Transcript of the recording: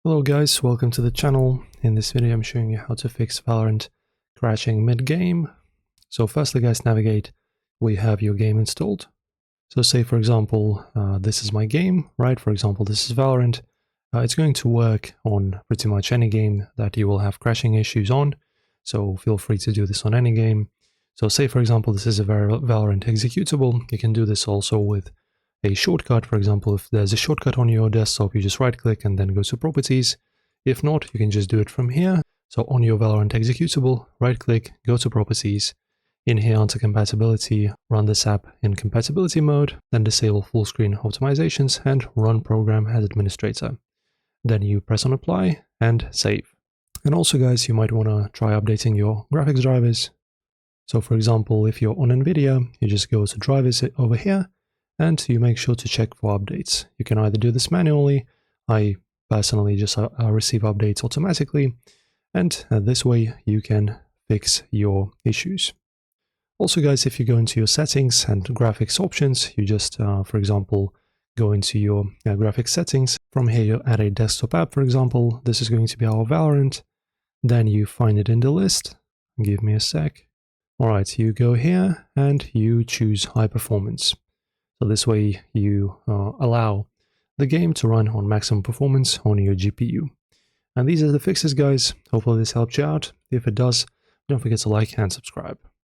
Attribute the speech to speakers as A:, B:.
A: Hello guys, welcome to the channel. In this video I'm showing you how to fix Valorant crashing mid-game. So firstly guys, navigate where you have your game installed. So say for example, this is my game, right? For example, this is Valorant. It's going to work on pretty much any game that you will have crashing issues on. So feel free to do this on any game. So say for example, this is a Valorant executable. You can do this also with a shortcut. For example, if there's a shortcut on your desktop, you just right click and then go to properties. If not, you can just do it from here. So on your Valorant executable, right click, go to properties. In here under compatibility, run this app in compatibility mode, then disable full screen optimizations and run program as administrator. Then you press on apply and save. And also guys, you might want to try updating your graphics drivers. So for example, if you're on NVIDIA, you just go to drivers over here, and you make sure to check for updates. You can either do this manually. I personally just receive updates automatically, and this way you can fix your issues. Also guys, if you go into your settings and graphics options, you just, for example, go into your graphics settings. From here you add a desktop app, for example. This is going to be our Valorant. Then you find it in the list. Give me a sec. Alright, you go here and you choose high performance. So this way you allow the game to run on maximum performance on your GPU. And these are the fixes guys. Hopefully this helped you out. If it does, don't forget to like and subscribe.